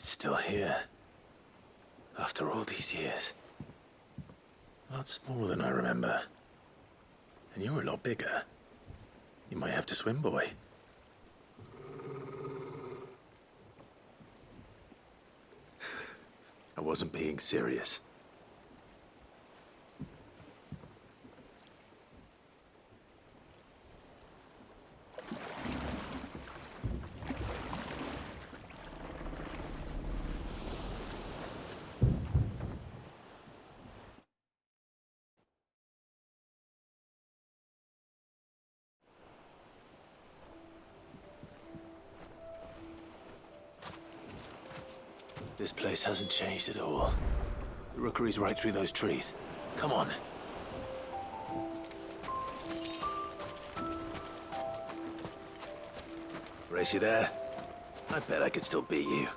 It's still here. After all these years. A lot smaller than I remember. And you're a lot bigger. You might have to swim, boy. I wasn't being serious. This place hasn't changed at all. The rookery's right through those trees. Come on. Race you there? I bet I could still beat you.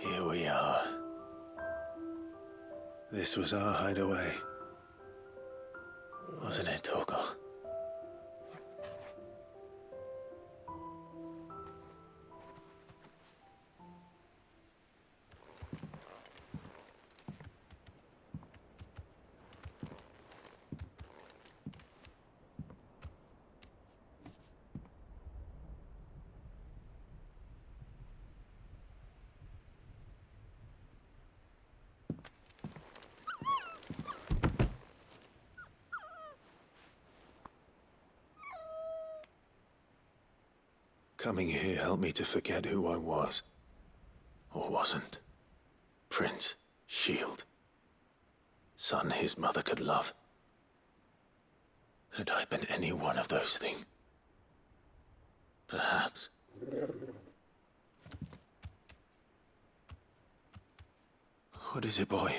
Here we are. This was our hideaway. Wasn't it, Torgal? Coming here helped me to forget who I was. Or wasn't. Prince, shield. Son his mother could love. Had I been any one of those things? Perhaps. What is it, boy?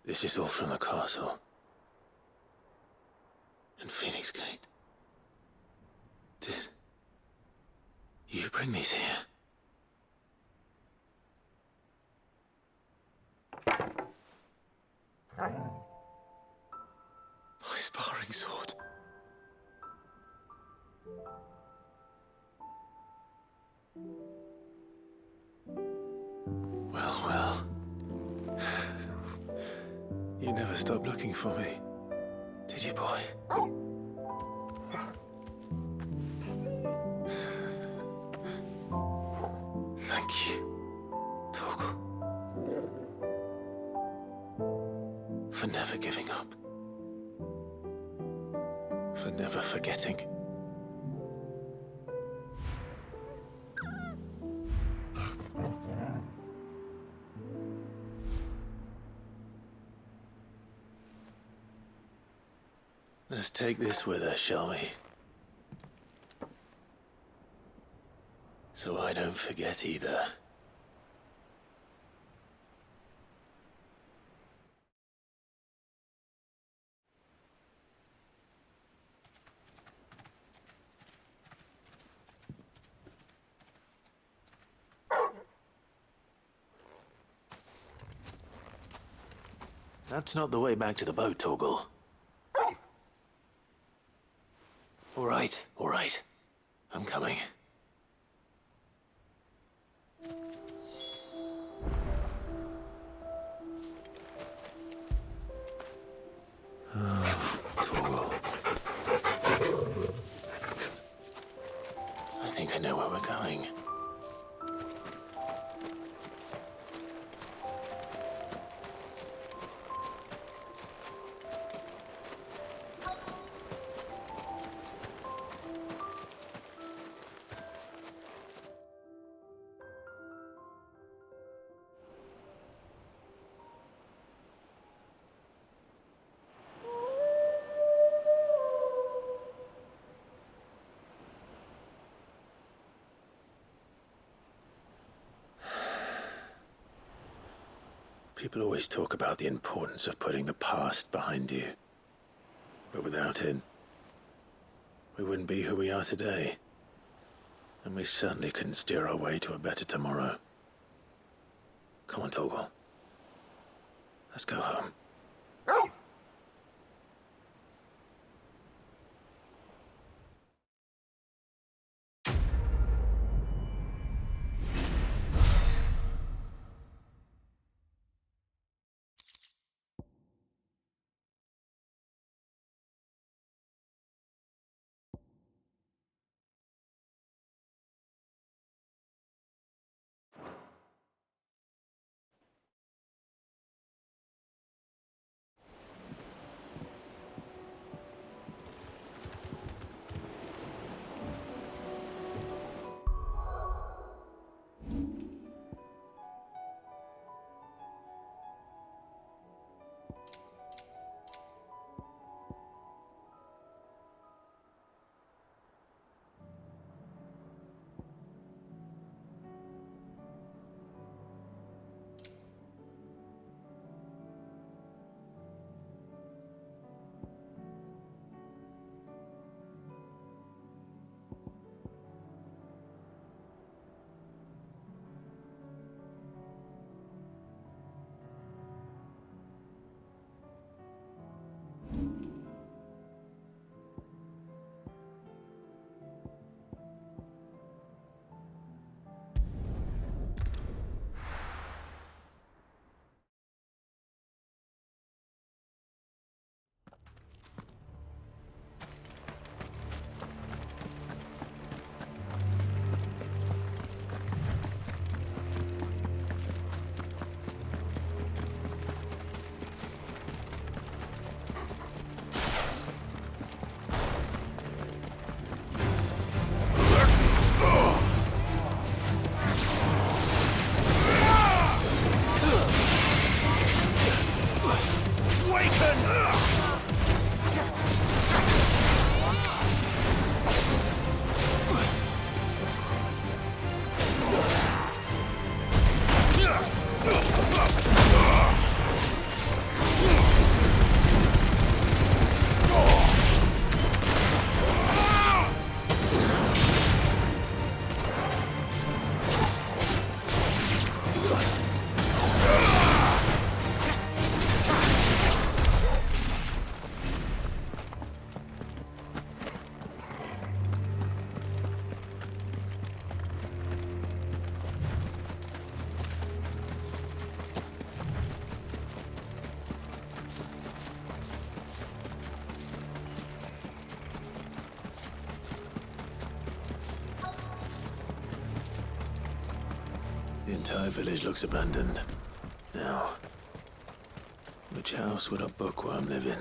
This is all from the castle. And Phoenix Gate. Did you bring these here? My sparring sword. Well. You never stopped looking for me, did you, boy? Thank you, Torgal. For never giving up. For never forgetting. Let's take this with us, shall we? So I don't forget either. That's not the way back to the boat, Torgal. All right. I'm coming. Torgal. I think I know where we're going. People always talk about the importance of putting the past behind you. But without it, we wouldn't be who we are today. And we certainly couldn't steer our way to a better tomorrow. Come on, Torgal. Let's go home. The entire village looks abandoned. Now, which house would a bookworm live in?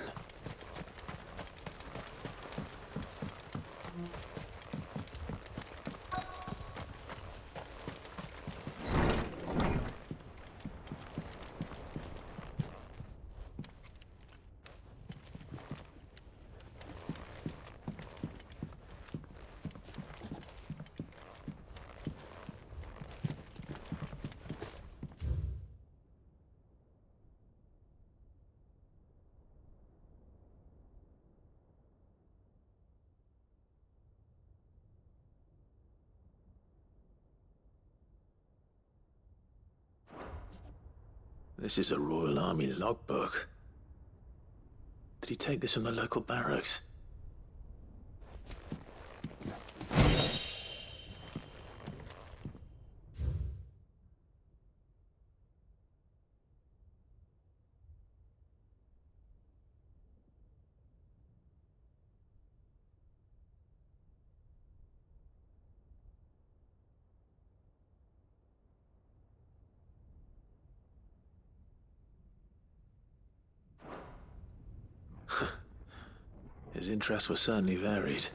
This is a Royal Army logbook. Did he take this from the local barracks? His interests were certainly varied.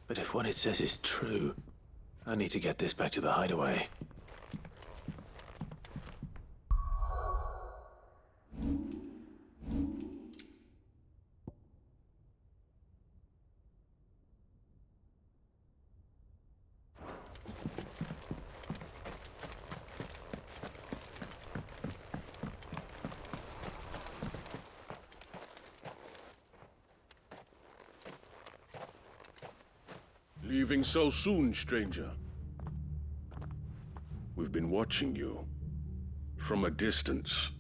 But if what it says is true, I need to get this back to the hideaway. Leaving so soon, stranger? We've been watching you. From a distance,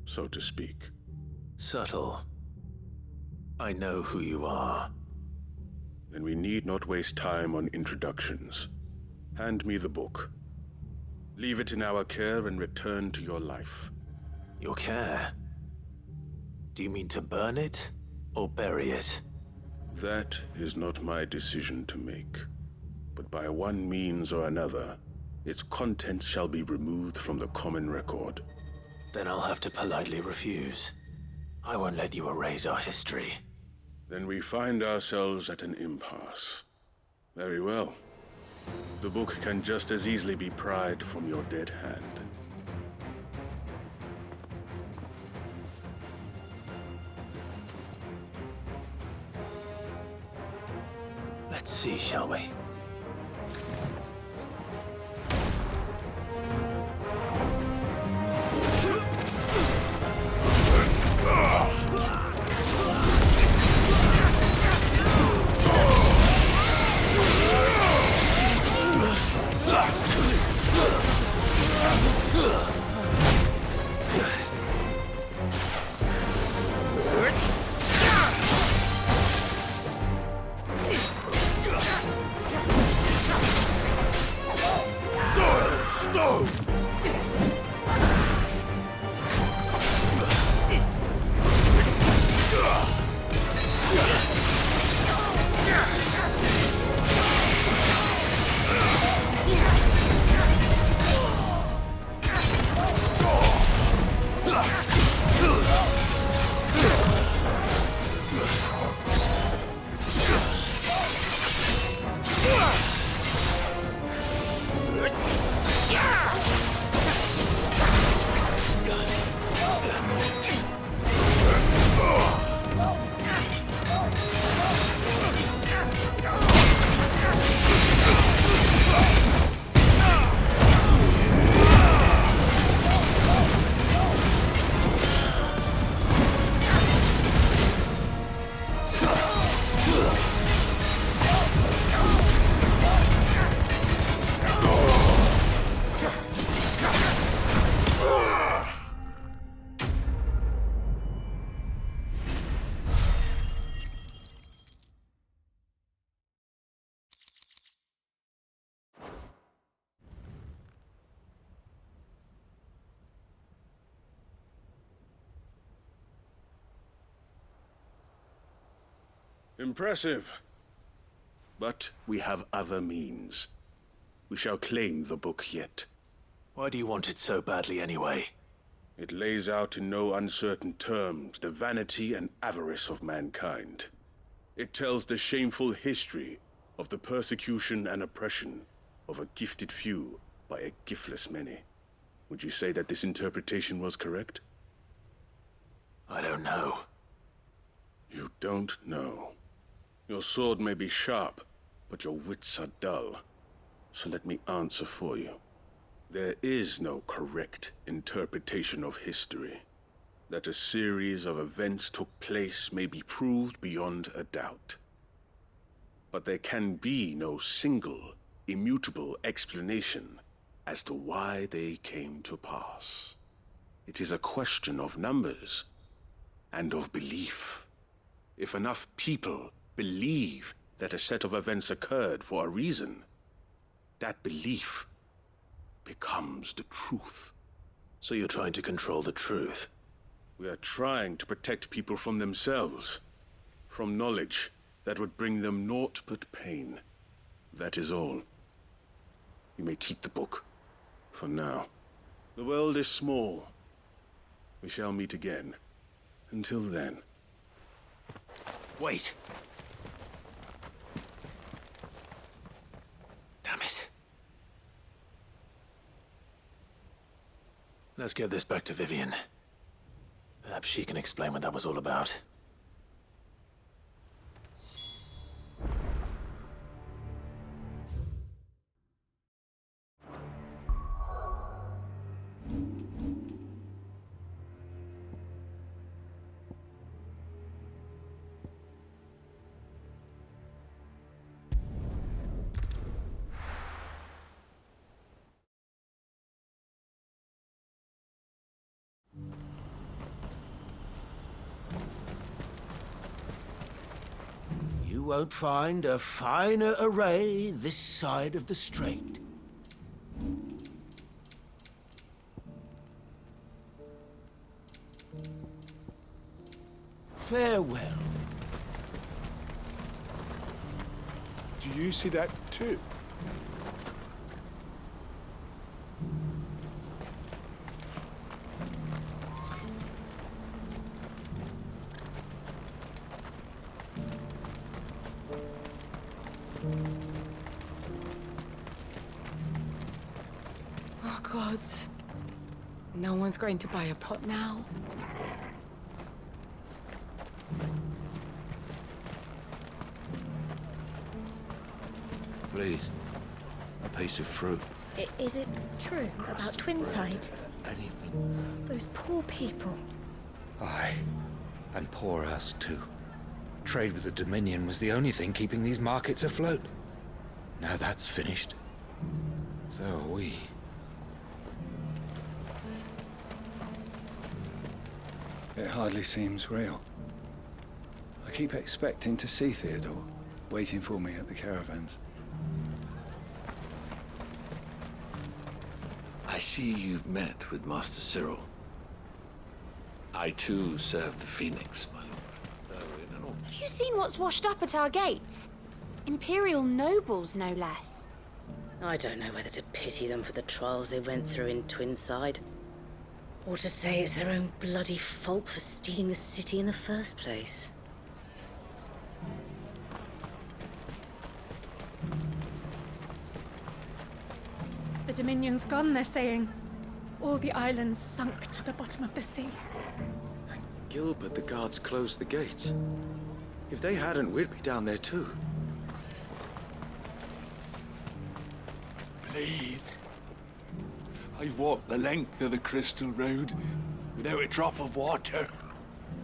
so to speak. Subtle. I know who you are. Then we need not waste time on introductions. Hand me the book. Leave it in our care and return to your life. Your care? Do you mean to burn it or bury it? That is not my decision to make. But by one means or another, its contents shall be removed from the common record. Then I'll have to politely refuse. I won't let you erase our history. Then we find ourselves at an impasse. Very well. The book can just as easily be pried from your dead hand. Let's see, shall we? Impressive. But we have other means. We shall claim the book yet. Why do you want it so badly anyway? It lays out in no uncertain terms the vanity and avarice of mankind. It tells the shameful history of the persecution and oppression of a gifted few by a giftless many. Would you say that this interpretation was correct? I don't know. You don't know. Your sword may be sharp, but your wits are dull. So let me answer for you. There is no correct interpretation of history. That a series of events took place may be proved beyond a doubt. But there can be no single, immutable explanation as to why they came to pass. It is a question of numbers and of belief. If enough people believe that a set of events occurred for a reason, that belief becomes the truth. So you're trying to control the truth? We are trying to protect people from themselves, from knowledge that would bring them naught but pain. That is all. You may keep the book, for now. The world is small. We shall meet again. Until then. Wait! Let's get this back to Vivian. Perhaps she can explain what that was all about. You won't find a finer array this side of the strait. Farewell. Do you see that too? Oh, gods. No one's going to buy a pot now. Please, a piece of fruit. Is it true about Twinside? Anything. Those poor people. Aye, and poor us too. Trade with the Dominion was the only thing keeping these markets afloat. Now that's finished. So are we. It hardly seems real. I keep expecting to see Theodore, waiting for me at the caravans. I see you've met with Master Cyril. I too serve the Phoenix, my lord. Though in an Have you seen what's washed up at our gates? Imperial nobles, no less. I don't know whether to pity them for the trials they went through in Twinside, or to say it's their own bloody fault for stealing the city in the first place. The Dominion's gone, they're saying. All the islands sunk to the bottom of the sea. Gilbert, the guards closed the gates. If they hadn't, we'd be down there too. Please. I've walked the length of the Crystal Road without a drop of water.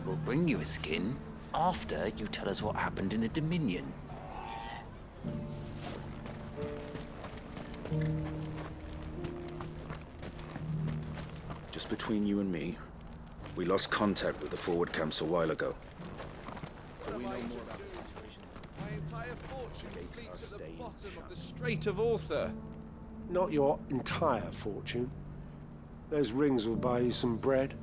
We'll bring you a skin after you tell us what happened in the Dominion. Just between you and me, we lost contact with the forward camps a while ago. My entire fortune sleeps at the bottom of the Strait of Author. Not your entire fortune. Those rings will buy you some bread.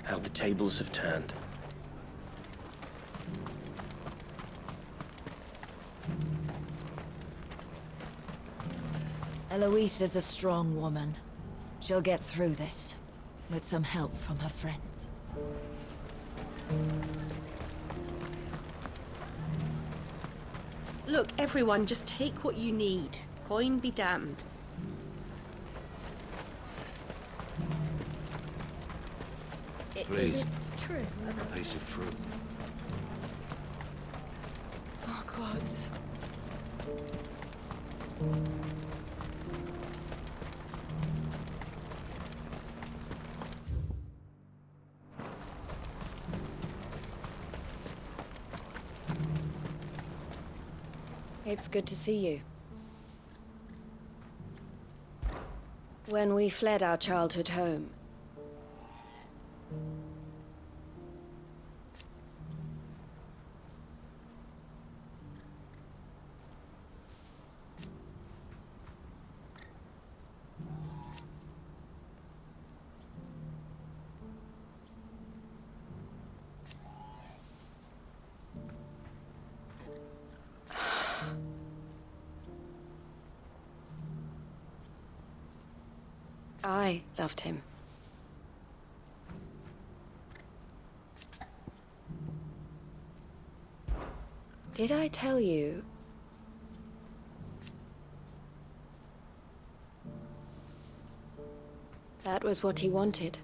How the tables have turned. Eloise is a strong woman. She'll get through this, with some help from her friends. Look, everyone, just take what you need. Coin be damned. Please. Is it true? A piece of fruit. Oh, gods. It's good to see you. When we fled our childhood home, I loved him. Did I tell you that was what he wanted.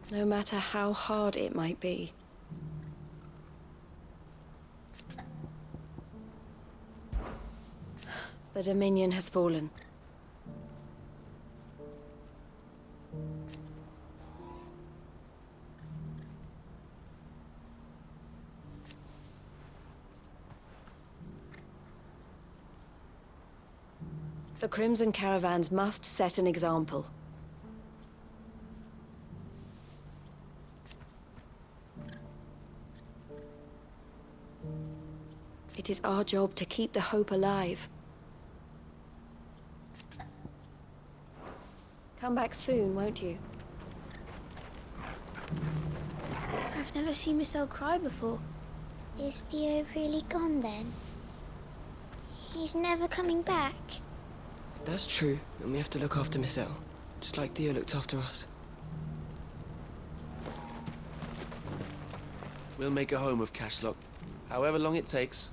No matter how hard it might be. The Dominion has fallen. The Crimson Caravans must set an example. It is our job to keep the hope alive. Come back soon, won't you? I've never seen Michelle cry before. Is Theo really gone then? He's never coming back? That's true, and we have to look after Michelle, just like Theo looked after us. We'll make a home of Cashlock, however long it takes.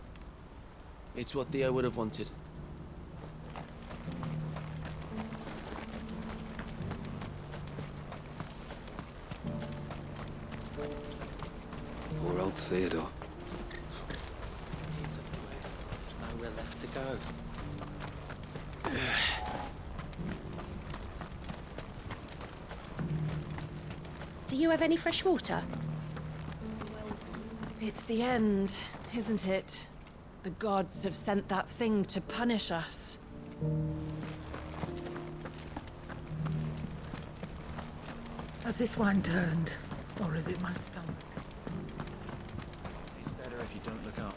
It's what Theo would have wanted. Poor old Theodore. Nowhere left to go. Do you have any fresh water? It's the end, isn't it? The gods have sent that thing to punish us. Has this wine turned? Or is it my stomach? It's better if you don't look up.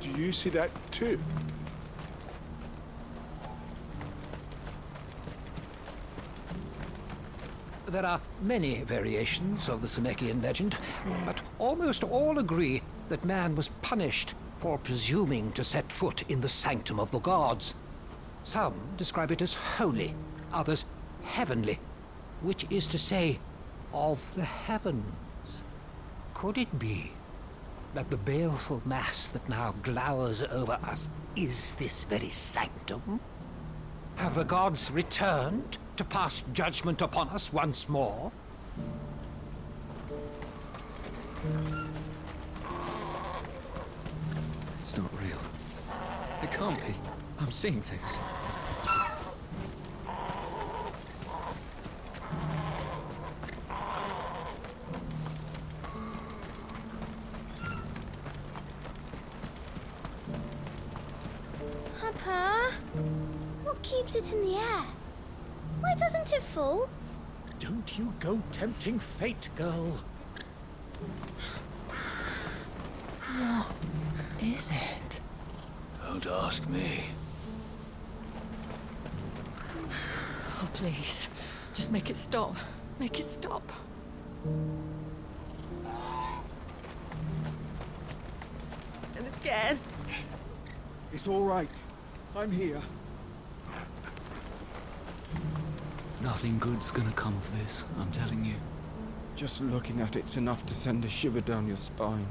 Do you see that too? There are many variations of the Semekian legend, but almost all agree that man was punished for presuming to set foot in the sanctum of the gods. Some describe it as holy, others heavenly, which is to say, of the heavens. Could it be that the baleful mass that now glowers over us is this very sanctum? Have the gods returned to pass judgment upon us once more? It's not real. It can't be. I'm seeing things. Papa, what keeps it in the air? Why doesn't it fall? Don't you go tempting fate, girl. What is it? Don't ask me. Oh, please. Just make it stop. Make it stop. I'm scared. It's all right. I'm here. Nothing good's gonna come of this, I'm telling you. Just looking at it's enough to send a shiver down your spine.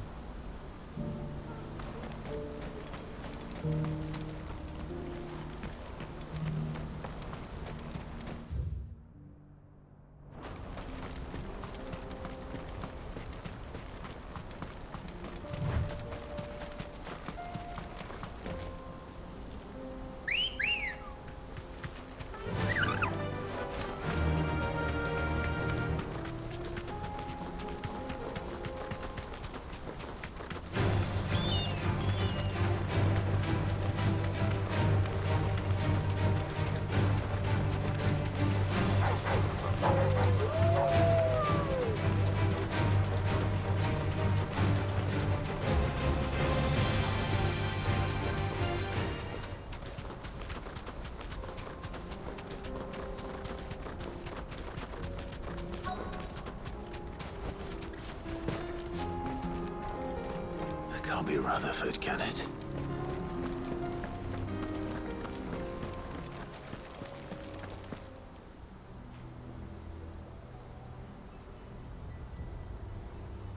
Can't be Rutherford, can it?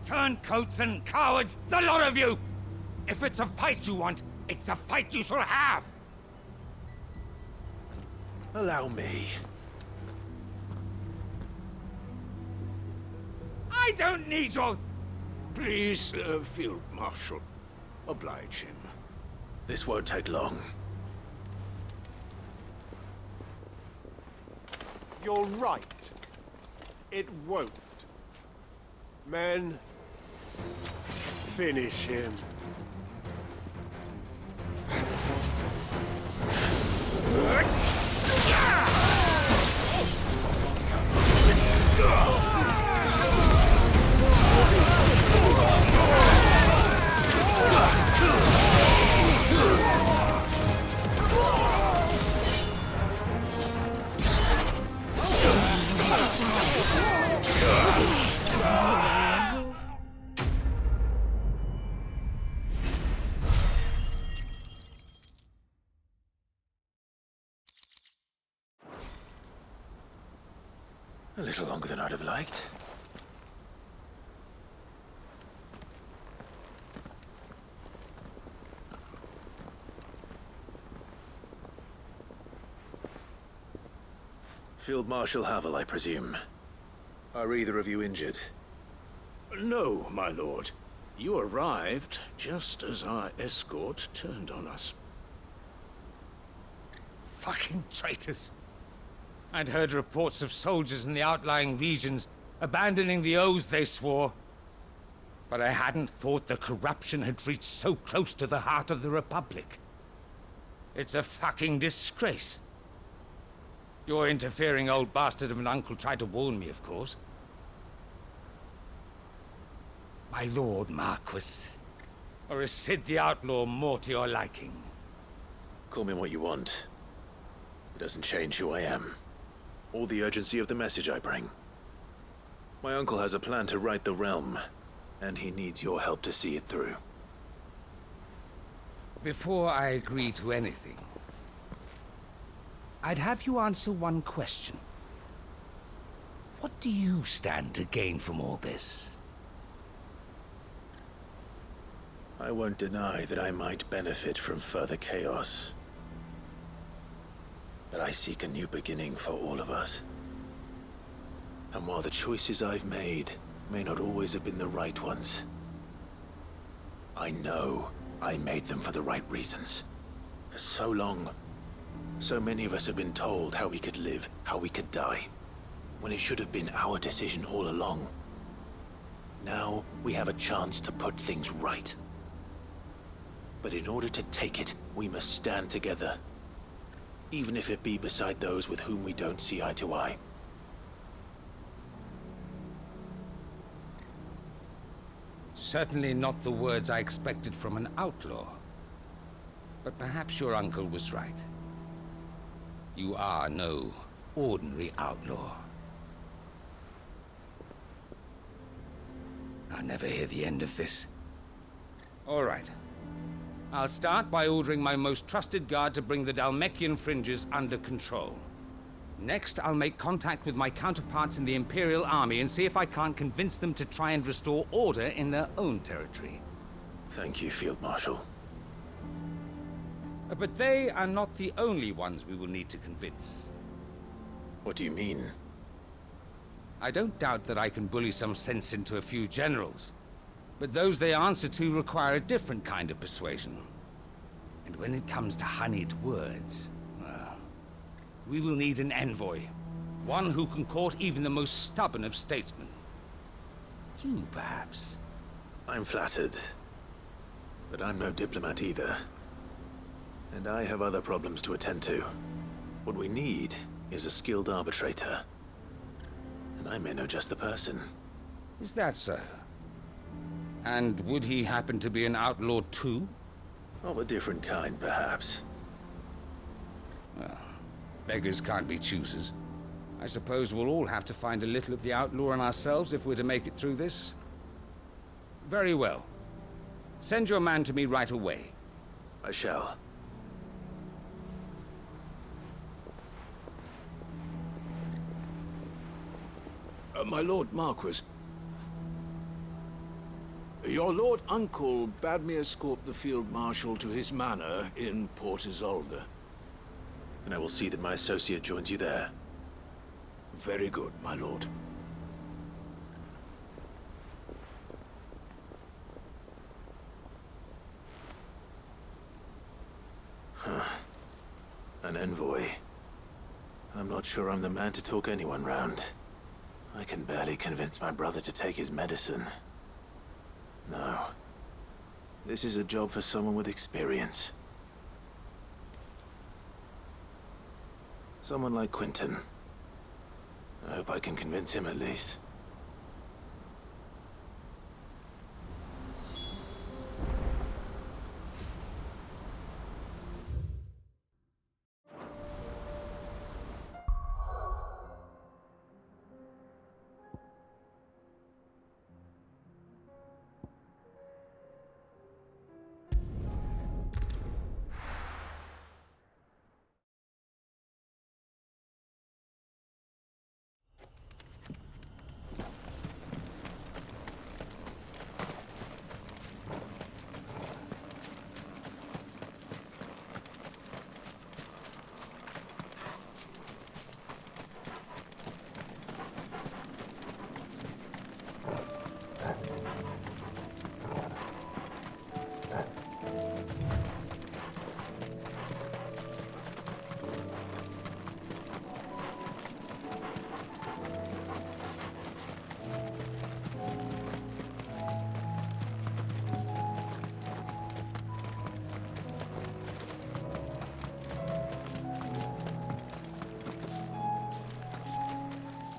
Turncoats and cowards, the lot of you! If it's a fight you want, it's a fight you shall have! Allow me. I don't need your... Please, Field Marshal. Oblige him. This won't take long. You're right. It won't. Men, finish him. A little longer than I'd have liked. Field Marshal Havel, I presume. Are either of you injured? No, my lord. You arrived just as our escort turned on us. Fucking traitors! I'd heard reports of soldiers in the outlying regions abandoning the oaths they swore. But I hadn't thought the corruption had reached so close to the heart of the Republic. It's a fucking disgrace. Your interfering old bastard of an uncle tried to warn me, of course. My lord Marquis. Or is Sid the Outlaw more to your liking? Call me what you want. It doesn't change who I am. Or the urgency of the message I bring. My uncle has a plan to right the realm, and he needs your help to see it through. Before I agree to anything, I'd have you answer one question. What do you stand to gain from all this? I won't deny that I might benefit from further chaos. But I seek a new beginning for all of us. And while the choices I've made may not always have been the right ones, I know I made them for the right reasons. For so long, so many of us have been told how we could live, how we could die, when it should have been our decision all along. Now we have a chance to put things right. But in order to take it, we must stand together. Even if it be beside those with whom we don't see eye to eye. Certainly not the words I expected from an outlaw. But perhaps your uncle was right. You are no ordinary outlaw. I'll never hear the end of this. All right. I'll start by ordering my most trusted guard to bring the Dhalmekian fringes under control. Next, I'll make contact with my counterparts in the Imperial Army and see if I can't convince them to try and restore order in their own territory. Thank you, Field Marshal. But they are not the only ones we will need to convince. What do you mean? I don't doubt that I can bully some sense into a few generals. But those they answer to require a different kind of persuasion. And when it comes to honeyed words, well, we will need an envoy. One who can court even the most stubborn of statesmen. You, perhaps. I'm flattered. But I'm no diplomat either. And I have other problems to attend to. What we need is a skilled arbitrator. And I may know just the person. Is that so? And would he happen to be an outlaw too? Of a different kind, perhaps. Well, beggars can't be choosers. I suppose we'll all have to find a little of the outlaw in ourselves if we're to make it through this. Very well. Send your man to me right away. I shall. My Lord Marquis. Your Lord Uncle bade me escort the Field Marshal to his manor in Port Isolde. And I will see that my associate joins you there. Very good, my lord. An envoy. I'm not sure I'm the man to talk anyone round. I can barely convince my brother to take his medicine. No. This is a job for someone with experience. Someone like Quentin. I hope I can convince him at least.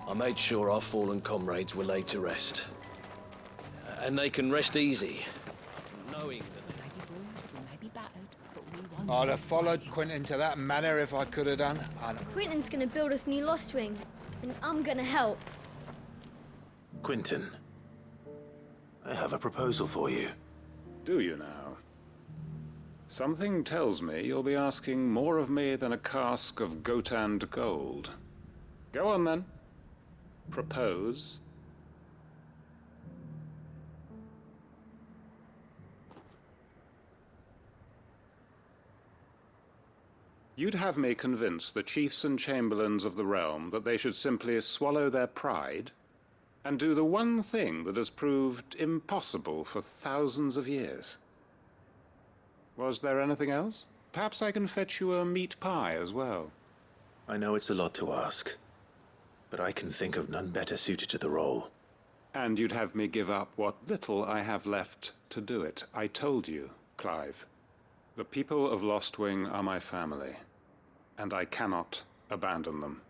I made sure our fallen comrades were laid to rest. And they can rest easy, knowing that they may be bruised, we may be battered, but we won't. I'd have followed Quentin to that manor if I could have done. Quentin's gonna build us new Lost Wing, and I'm gonna help. Quentin, I have a proposal for you. Do you now? Something tells me you'll be asking more of me than a cask of Gotand gold. Go on then. Propose. You'd have me convince the chiefs and chamberlains of the realm that they should simply swallow their pride and do the one thing that has proved impossible for thousands of years. Was there anything else? Perhaps I can fetch you a meat pie as well. I know it's a lot to ask, but I can think of none better suited to the role. And you'd have me give up what little I have left to do it. I told you, Clive. The people of Lostwing are my family, and I cannot abandon them.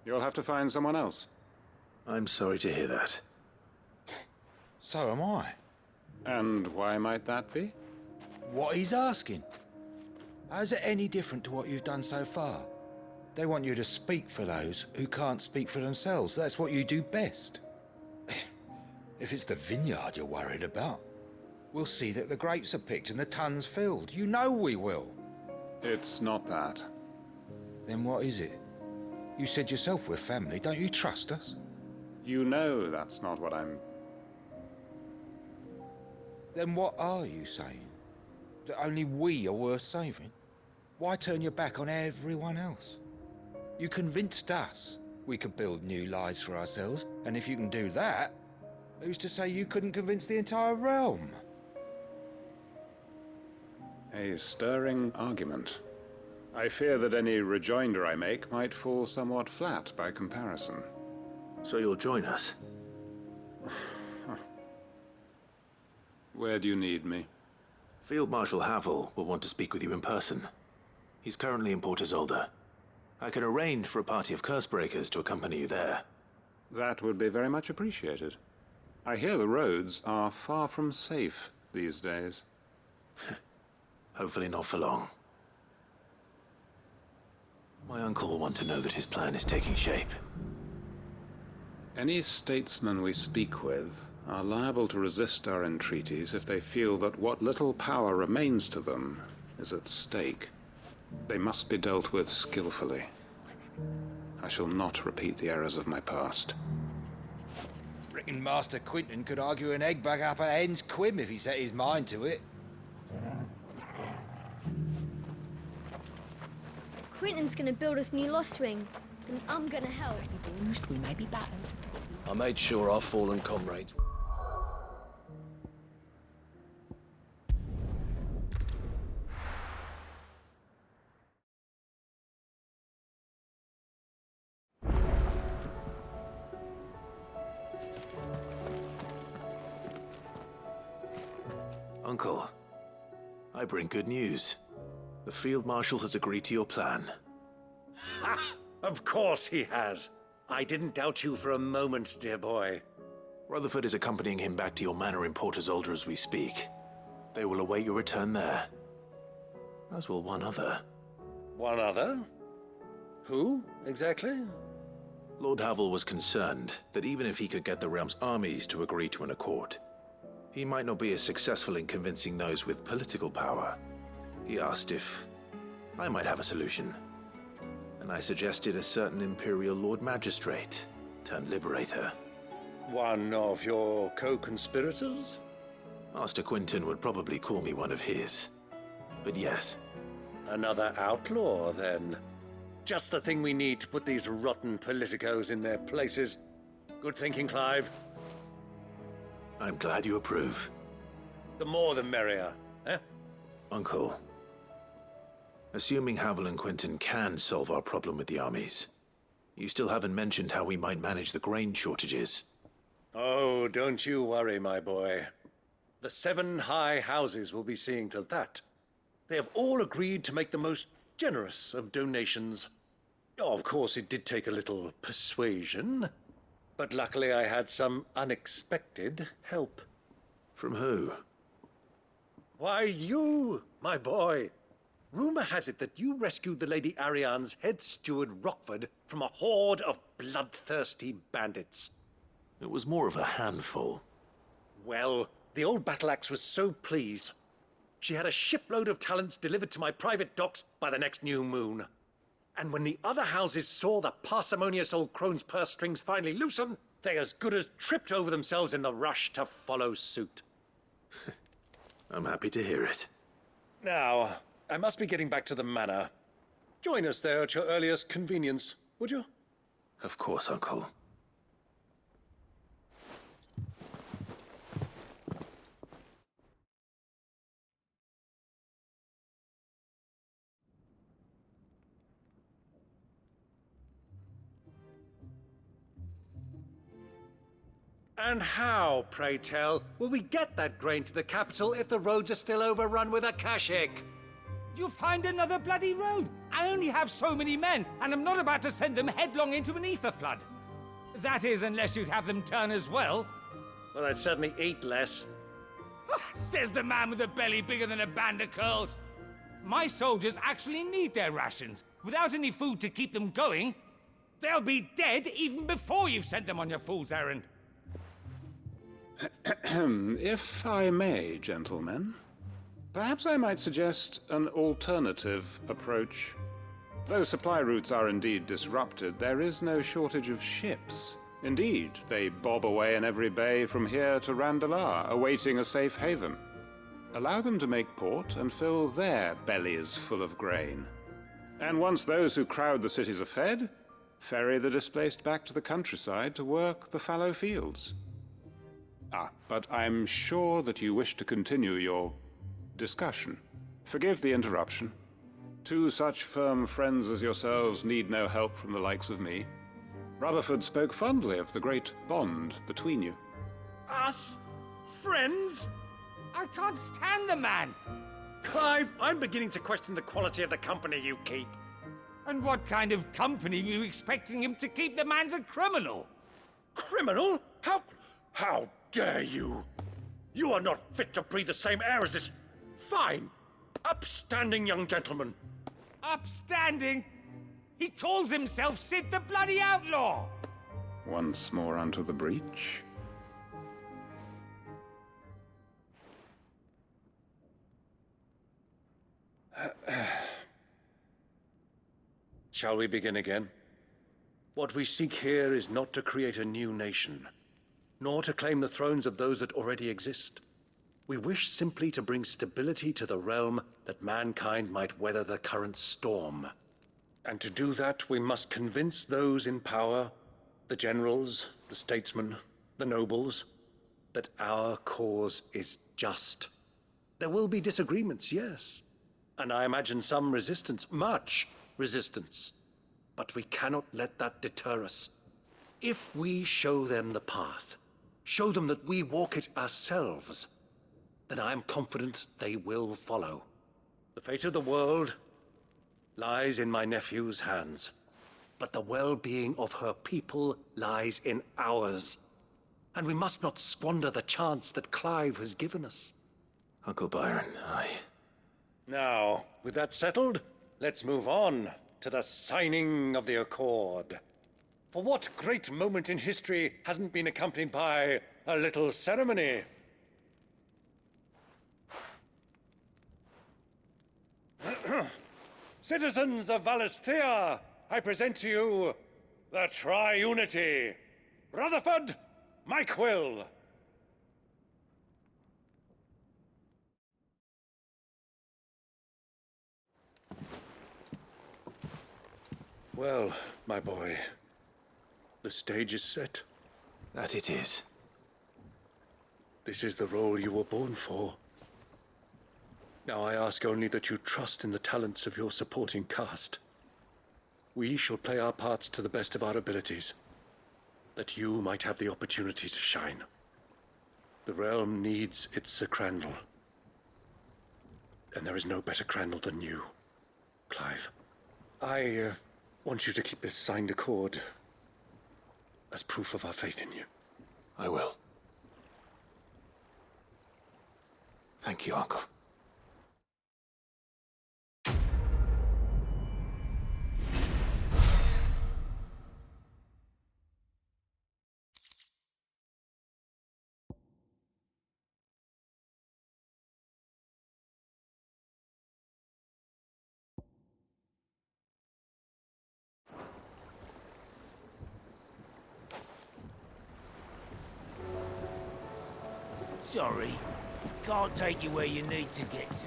You'll have to find someone else. I'm sorry to hear that. So am I. And why might that be? What he's asking. How's it any different to what you've done so far? They want you to speak for those who can't speak for themselves. That's what you do best. If it's the vineyard you're worried about, we'll see that the grapes are picked and the tons filled. You know we will. It's not that. Then what is it? You said yourself we're family. Don't you trust us? You know that's not what I'm... Then what are you saying? That only we are worth saving? Why turn your back on everyone else? You convinced us we could build new lives for ourselves, and if you can do that, who's to say you couldn't convince the entire realm? A stirring argument. I fear that any rejoinder I make might fall somewhat flat by comparison. So you'll join us? Where do you need me? Field Marshal Havel will want to speak with you in person. He's currently in Port Isolde. I can arrange for a party of Cursebreakers to accompany you there. That would be very much appreciated. I hear the roads are far from safe these days. Hopefully not for long. My uncle will want to know that his plan is taking shape. Any statesmen we speak with are liable to resist our entreaties if they feel that what little power remains to them is at stake. They must be dealt with skillfully. I shall not repeat the errors of my past. Reckon Master Quinton could argue an egg back up a hen's quim if he set his mind to it. Quinton's gonna build us new Lost Wing, and I'm gonna help. We may be battered. I made sure our fallen comrades... Uncle, I bring good news. The Field Marshal has agreed to your plan. Ha! Of course he has. I didn't doubt you for a moment, dear boy. Rutherford is accompanying him back to your manor in Port Isolde as we speak. They will await your return there. As will one other. One other? Who, exactly? Lord Havel was concerned that even if he could get the realm's armies to agree to an accord, he might not be as successful in convincing those with political power. He asked if I might have a solution, and I suggested a certain Imperial Lord Magistrate turned Liberator. One of your co-conspirators? Master Quinton would probably call me one of his, but yes. Another outlaw, then. Just the thing we need to put these rotten politicos in their places. Good thinking, Clive. I'm glad you approve. The more the merrier, eh? Uncle, assuming Havel and Quinton can solve our problem with the armies, you still haven't mentioned how we might manage the grain shortages. Oh, don't you worry, my boy. The 7 high houses will be seeing to that. They have all agreed to make the most generous of donations. Oh, of course, it did take a little persuasion, but luckily I had some unexpected help. From who? Why, you, my boy. Rumor has it that you rescued the Lady Ariane's head steward Rockford from a horde of bloodthirsty bandits. It was more of a handful. Well, the old battle axe was so pleased. She had a shipload of talents delivered to my private docks by the next new moon. And when the other houses saw the parsimonious old crone's purse strings finally loosen, they as good as tripped over themselves in the rush to follow suit. I'm happy to hear it. Now, I must be getting back to the manor. Join us there at your earliest convenience, would you? Of course, Uncle. And how, pray tell, will we get that grain to the capital if the roads are still overrun with akashic? You'll find another bloody road. I only have so many men, and I'm not about to send them headlong into an ether flood. That is, unless you'd have them turn as well. Well, I'd certainly eat less. Says the man with a belly bigger than a band of curls. My soldiers actually need their rations. Without any food to keep them going, they'll be dead even before you've sent them on your fool's errand. If I may, gentlemen, perhaps I might suggest an alternative approach. Though supply routes are indeed disrupted, there is no shortage of ships. Indeed, they bob away in every bay from here to Randalar, awaiting a safe haven. Allow them to make port and fill their bellies full of grain. And once those who crowd the cities are fed, ferry the displaced back to the countryside to work the fallow fields. But I'm sure that you wish to continue your discussion. Forgive the interruption. 2 such firm friends as yourselves need no help from the likes of me. Rutherford spoke fondly of the great bond between you. Us? Friends? I can't stand the man. Clive, I'm beginning to question the quality of the company you keep. And what kind of company were you expecting him to keep? The man's a criminal. Criminal? How dare you? You are not fit to breathe the same air as this fine, upstanding young gentleman. Upstanding? He calls himself Sid the Bloody Outlaw! Once more unto the breach. Shall we begin again? What we seek here is not to create a new nation, nor to claim the thrones of those that already exist. We wish simply to bring stability to the realm that mankind might weather the current storm. And to do that, we must convince those in power, the generals, the statesmen, the nobles, that our cause is just. There will be disagreements, yes, and I imagine some resistance, much resistance. But we cannot let that deter us. If we show them the path, show them that we walk it ourselves, then I am confident they will follow. The fate of the world lies in my nephew's hands, but the well-being of her people lies in ours. And we must not squander the chance that Clive has given us. Uncle Byron, Now, with that settled, let's move on to the signing of the Accord. For what great moment in history hasn't been accompanied by a little ceremony? Citizens of Valisthea, I present to you the Triunity. Rutherford, Mike Will. Well, my boy, the stage is set. That it is. This is the role you were born for. Now I ask only that you trust in the talents of your supporting cast. We shall play our parts to the best of our abilities, that you might have the opportunity to shine. The realm needs its Sir Crandall. And there is no better Crandall than you, Clive. I want you to keep this signed accord as proof of our faith in you. I will. Thank you, Uncle. Sorry, can't take you where you need to get to.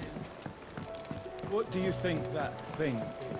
What do you think that thing is?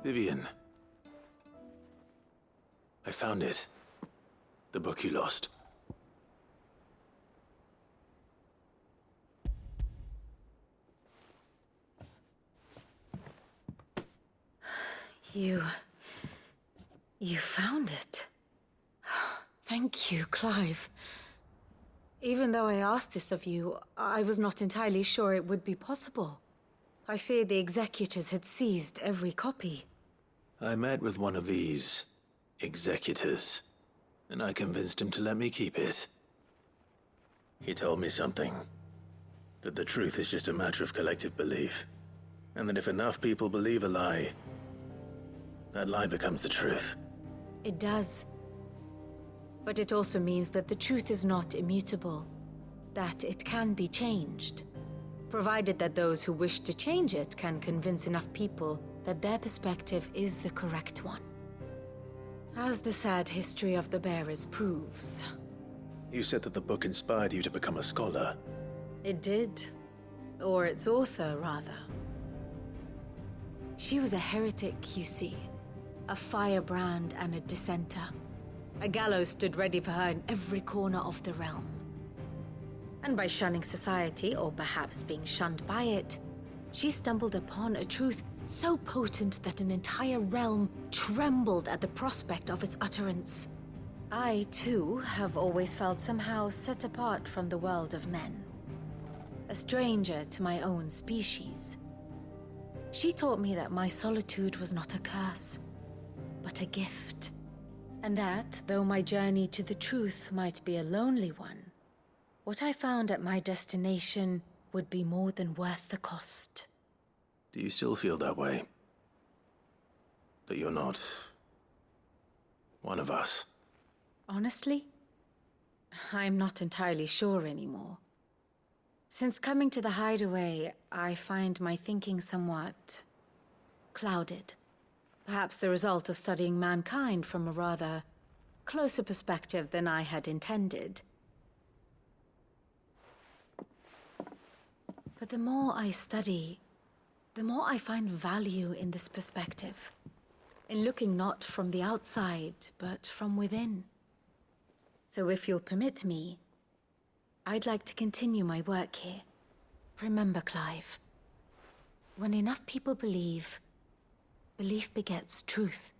Vivian. I found it. The book you lost. You found it. Thank you, Clive. Even though I asked this of you, I was not entirely sure it would be possible. I feared the executors had seized every copy. I met with one of these executors, and I convinced him to let me keep it. He told me something. That the truth is just a matter of collective belief. And that if enough people believe a lie, that lie becomes the truth. It does. But it also means that the truth is not immutable. That it can be changed. Provided that those who wish to change it can convince enough people that their perspective is the correct one. As the sad history of the bearers proves. You said that the book inspired you to become a scholar. It did. Or its author, rather. She was a heretic, you see. A firebrand and a dissenter. A gallows stood ready for her in every corner of the realm. And by shunning society, or perhaps being shunned by it, she stumbled upon a truth So potent that an entire realm trembled at the prospect of its utterance. I, too, have always felt somehow set apart from the world of men. A stranger to my own species. She taught me that my solitude was not a curse, but a gift. And that, though my journey to the truth might be a lonely one, what I found at my destination would be more than worth the cost. Do you still feel that way? That you're not one of us? Honestly, I'm not entirely sure anymore. Since coming to the hideaway, I find my thinking somewhat clouded. Perhaps the result of studying mankind from a rather closer perspective than I had intended. But the more I study, the more I find value in this perspective. In looking not from the outside, but from within. So if you'll permit me, I'd like to continue my work here. Remember, Clive, when enough people believe, belief begets truth.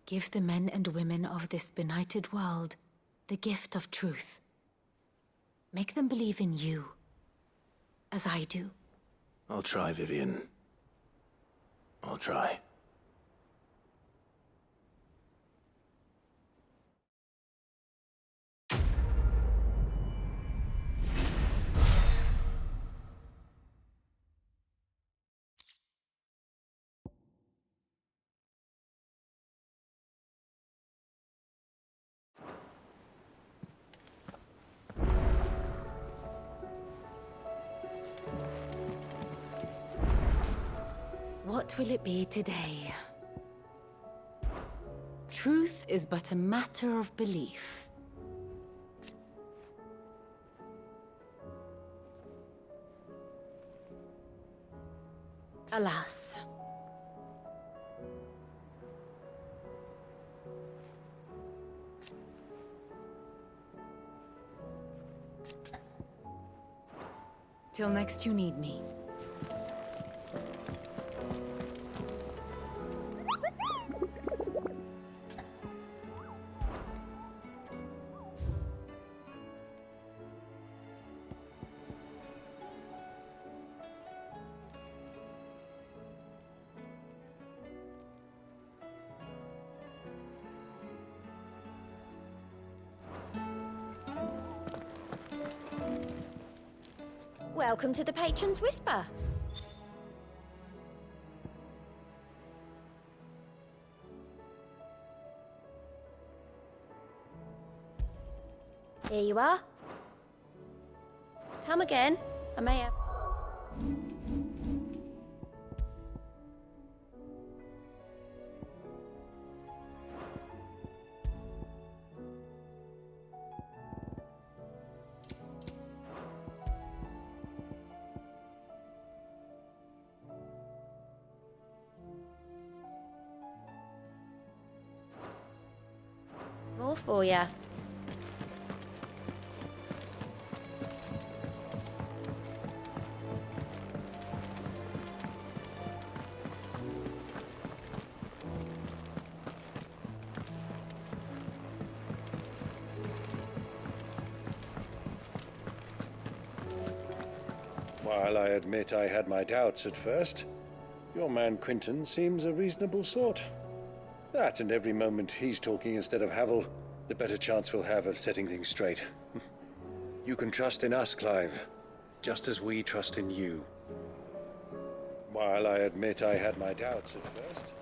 Give the men and women of this benighted world the gift of truth. Make them believe in you, as I do. I'll try, Vivian. I'll try. What will it be today? Truth is but a matter of belief. Alas. Till next you need me. Welcome to the Patron's Whisper. Here you are. Come again. I may have... more for ya. While I admit I had my doubts at first, your man Quinton seems a reasonable sort. That, and every moment he's talking instead of Havel, the better chance we'll have of setting things straight. You can trust in us, Clive, just as we trust in you. While I admit I had my doubts at first...